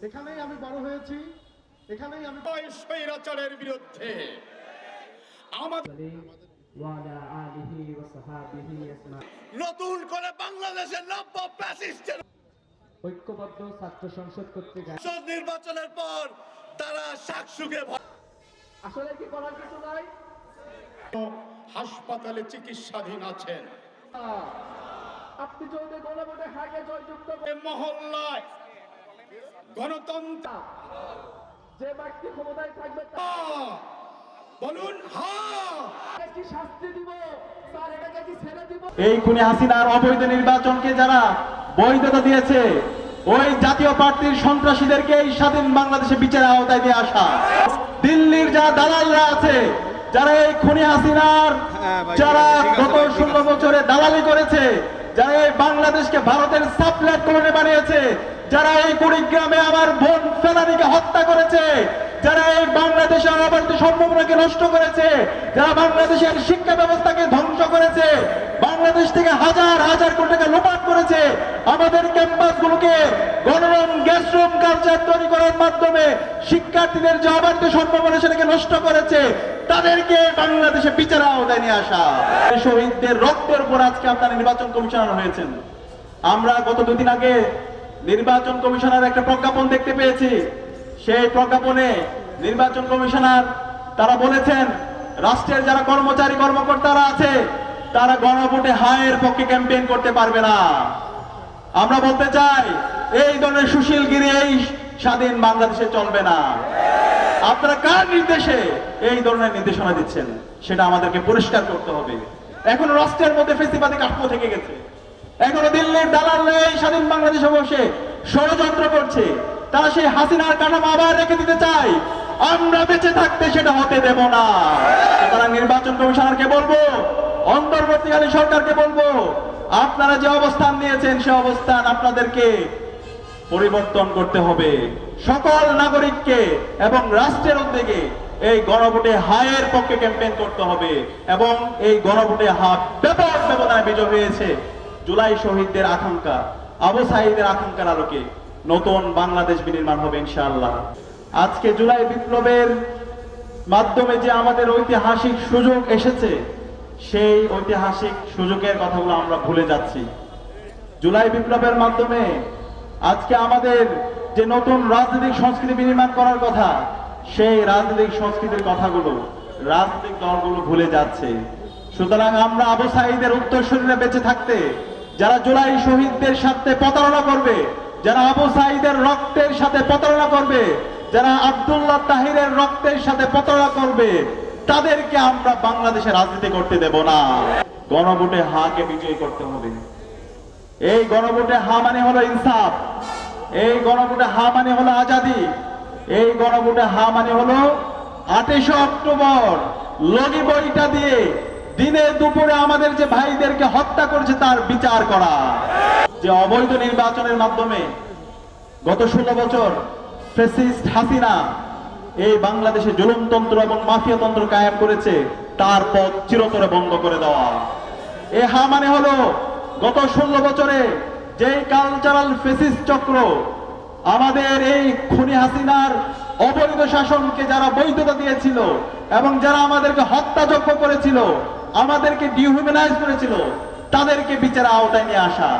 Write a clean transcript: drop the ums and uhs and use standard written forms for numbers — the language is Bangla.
এখানেই আমি বড় হয়েছি, এখানেই আমি স্বৈরাচারের বিরুদ্ধে নতুন করে বাংলাদেশের নব্য ফ্যাসিস্টের ঐক্যবদ্ধ ছাত্র সংসদ কর্তৃক নির্বাচনের পর তারা শাকসুখে আসলে কি করার কিছু নাই। হাসপাতালে চিকিৎসাধীন আছেন। আপনি যদি গণভোটে হাকে জয়যুক্ত মহল্লায় গণতন্ত্র যে ব্যক্তি ক্ষমতায় থাকবে বলুন তাকে কি শাস্তি দিব, স্যার এটাকে কি ছেড়ে দিব? এই খুনি হাসিনার অবৈধ নির্বাচনকে যারা বৈধতা দিয়েছে ওই জাতীয় পার্টির সন্ত্রাসীদেরকে এই স্বাধীন বাংলাদেশে বিচারের আওতায় দিয়ে আসা, দিল্লির যারা দালালরা আছে যারা এই খুনি হাসিনার যারা গত 16 বছরে দালালি করেছে, যারা এই বাংলাদেশকে ভারতের সাপ্লাইট কলোনি বানিয়েছে, যারা এই কুড়িগ্রামে আমার বোন ফেলানিকে হত্যা করেছে, যারা এই বাংলাদেশের অবাধ সম্ভাবনাকে নষ্ট করেছে, যারা বাংলাদেশের শিক্ষা ব্যবস্থাকে ধ্বংস করেছে, বাংলাদেশ থেকে হাজার হাজার কোটি টাকা লুপাট করেছে, আমাদের ক্যাম্পাসগুলোকে গণরুম গ্যাসরুম কালচার তৈরি করার মাধ্যমে শিক্ষার্থীদের যে অবাধ সম্ভাবনা সেটাকে নষ্ট করেছে, তাদেরকে বাংলাদেশে বিচারের আওতায় নিয়ে আসা। শহীদদের রক্তের উপর আজকে আপনারা নির্বাচন কমিশনার হয়েছেন। আমরা গত 2 দিন আগে নির্বাচন কমিশনার একটা প্রজ্ঞাপন দেখতে পেয়েছি। সেই প্রজ্ঞাপনে নির্বাচন কমিশনার তারা বলেছেন রাষ্ট্রের যারা কর্মচারী কর্মকর্তারা আছে তারা গণভোটে হায়ের পক্ষে ক্যাম্পেইন করতে পারবে না। আমরা বলতে চাই এই ধরনের সুশীলগিরি এই স্বাধীন বাংলাদেশে চলবে না। আপনারা কার নির্দেশে এই ধরনের নির্দেশনা দিচ্ছেন সেটা আমাদেরকে পরিষ্কার করতে হবে। এখন রাষ্ট্রের মধ্যে ফেসিবাদী কাঠামো থেকে গেছে, এখনো দিল্লির দালালরা এই স্বাধীন বাংলাদেশে বসে ষড়যন্ত্র করছে, তারা সেই হাসিনার কাঠামো আবার রেখে দিতে চায়। আমরা বেঁচে থাকতে সেটা হতে দেব না। সুতরাং নির্বাচন কমিশনারকে বলবো, অন্তর্বর্তীকালীন সরকারকে বলবো, আপনারা যে অবস্থান নিয়েছেন সে অবস্থান আপনাদেরকে পরিবর্তন করতে হবে। সকল নাগরিককে এবং রাষ্ট্রের উদ্যোগে এই গণভোটে হায়ের পক্ষে ক্যাম্পেইন করতে হবে এবং এই গণভোটে ব্যাপক ব্যবধানে বিজয় হয়েছে। জুলাই শহীদদের আকাঙ্ক্ষা, আবু সাঈদের আকাঙ্ক্ষার আলোকে নতুন বাংলাদেশ বিনির্মাণ হবে ইনশাআল্লাহ। আজকে জুলাই বিপ্লবের মাধ্যমে যে আমাদের ঐতিহাসিক সুযোগ এসেছে সেই ঐতিহাসিক সুযোগের কথাগুলো আমরা ভুলে যাচ্ছি। জুলাই বিপ্লবের মাধ্যমে আজকে আমাদের যে নতুন রাজনৈতিক সংস্কৃতি বিনির্মাণ করার কথা সেই রাজনৈতিক সংস্কৃতির কথাগুলো রাজনৈতিক দলগুলো ভুলে যাচ্ছে। সুতরাং আমরা আবু সাঈদের উত্তরসূরিরা বেঁচে থাকতে যারা জুলাই শহীদদের সাথে প্রতারণা করবে, যারা আবু সাঈদের রক্তের সাথে প্রতারণা করবে, যারা আব্দুল্লাহ তাহিরের রক্তের সাথে প্রতারণা করবে, তাদেরকে আমরা বাংলাদেশে রাজনীতি করতে দেব না। গণভোটে হাকে বিজয়ী করতে হবে। এই গণভোটে হা মানে হলো ইনসাফ, এই গণভোটে হা মানে হলো আজাদি, এই গণভোটে হা মানে হলো 28 অক্টোবর লগি বইটা দিয়ে দিনে দুপুরে আমাদের যে ভাইদেরকে হত্যা করেছে তার বিচার করা। যে অবৈধ নির্বাচনের মাধ্যমে গত 16 বছর ফ্যাসিস্ট হাসিনা এই বাংলাদেশে জুলুমতন্ত্র এবং মাফিয়াতন্ত্র কায়েম করেছে, তার পথ চিরতরে বন্ধ করে দেওয়া। এ হা মানে হলো গত 16 বছরে যেই কালচারাল ফ্যাসিস্ট চক্র আমাদের এই খুনি হাসিনার অবৈধ শাসনকে যারা বৈধতা দিয়েছিল এবং যারা আমাদেরকে হত্যাযজ্ঞ করেছিল, আমাদেরকে ডিহিউম্যানাইজ করেছিল, তাদেরকে বিচারের আওতায় নিয়ে আসা।